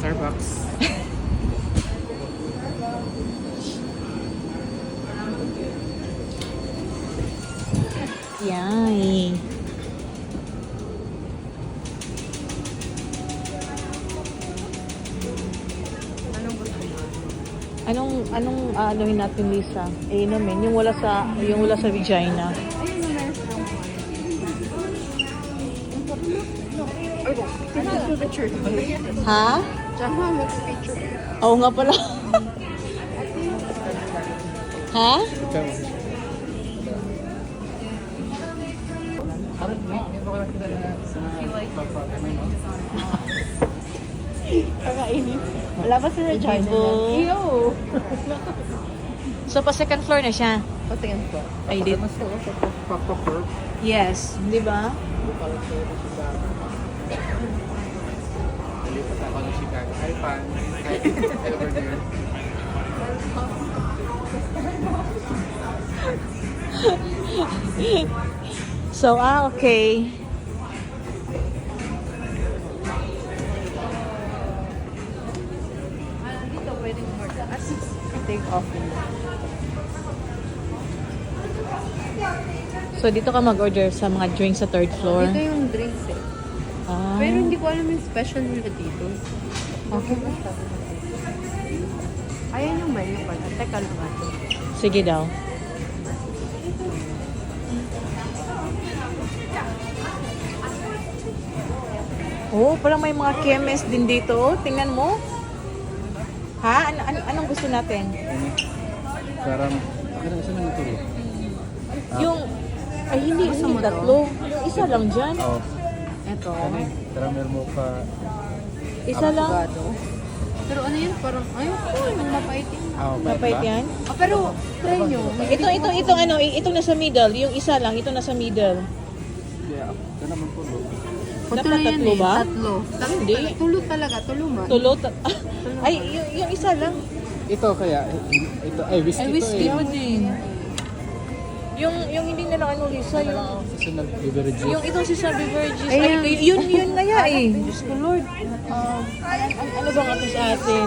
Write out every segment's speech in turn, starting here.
Starbucks. Yay. Anong anuhin natin, Lisa? Inumin yung wala sa vagina. Ha? Oo nga pala. Ha? Kakainin. Wala ba sa vagina? Ew! So, pa second floor na siya? Pa second floor. Ay, dito. Mas ko sa pop-up. Yes. Di ba? Nalipat ako ng Chicago. Hi, Pan. Hi, over there. So, okay. Dito pwedeng mag-taas. Take off. So, dito ka mag-order sa mga drinks sa third floor? Dito yung drinks eh. Ah. Pero hindi ko alam yung special nila dito. Okay. Ayan yung menu pala. Teka lang ito. Sige daw. Oh, parang may mga chemist din dito. Tingnan mo. Ha? Anong gusto natin? Parang, ano isa naman ito? Yung, ay hindi, Gusto hindi mo to? tatlo. Yung isa lang dyan. Oo. Ito. Ano eh? Caramel mocha. Isa lang. Avocado. Pero ano yun? Parang, ayun po, yung mapait yun. Mapait yan. Ah, pero, try nyo. Itong nasa middle. Yung isa lang, itong nasa middle. Yeah, ito naman po. Dapat yan tatlo ba? Tatlo. Hindi. Tulo talaga. Tulo man. Tulo. Ay, yung isa lang. Ito kaya, ito, ay whiskey Ay, to whiskey eh. mo din. Yung hindi na lang ano, Lisa, yung... Seasonal beverages. Yung itong si Sabi Burgess. Ayan. Ay, yun na nga eh. Diyos ko Lord. Ano bang ato sa atin?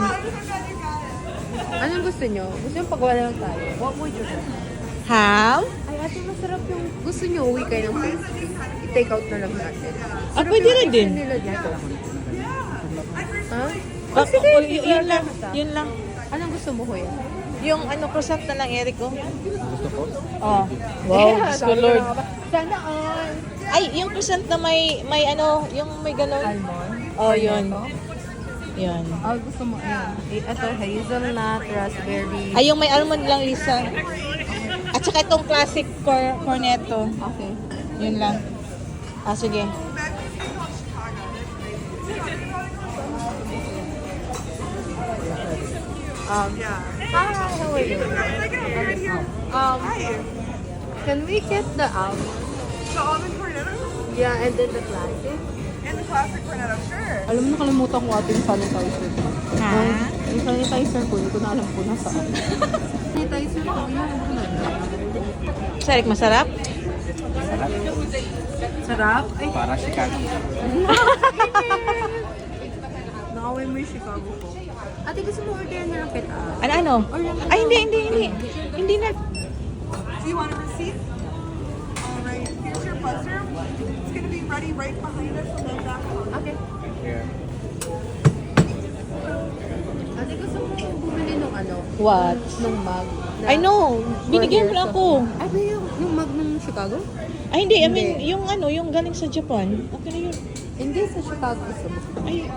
Anong gusto nyo? Gusto nyo pagawa lang tayo? What would you do? Ham? Ay, ate, masarap yung... Gusto nyo, uwi kayo ng pastry. I-take out na lang natin. Ah, pwede rin din. Nila dito. Ha? Yun lang. Yun lang. Anong gusto mo, kuya? Yung ano, croissant na lang, Eric, oh. Gusto ko? Oh. Wow, Diyos ko Lord. Sana all. Ay, yung croissant na may ano, yung may ganon. Almond. Oh, yun. Yun. Ah, gusto mo, ayan. Ito, hazelnut, raspberry. Ay, yung may almond lang, Lisa. At saka itong classic cornetto. Okay. Yun lang. Ah, sige. Hi, how are you? Can we get the almond? The almond cornetto Yeah, and then the classic. and the classic cornetto, sure. Alam mo, nakalimutan ko ating sanitizer. Ha? Yung sanitizer ko, hindi ko na alam kung nasaan. Sanitizer ko, yan. Sarik, masarap? Sarap. Sarap. Ay, Para Chicago. nakawin mo yung Chicago ko. Ate, gusto mo order na lang kita? Ano? Ay, hindi. Hindi na. Do you want a receipt? All right, here's your buzzer. It's going to be ready right behind us on the back. Okay. Yeah. Ate, gusto mo bumili nung ano? What? Nung mug. I know. Binigyan mo na ako. Ay, ba yung mug ng Chicago? Ay, hindi. I mean, yung galing sa Japan. Okay na yun. Hindi sa Chicago gusto mo. Ay,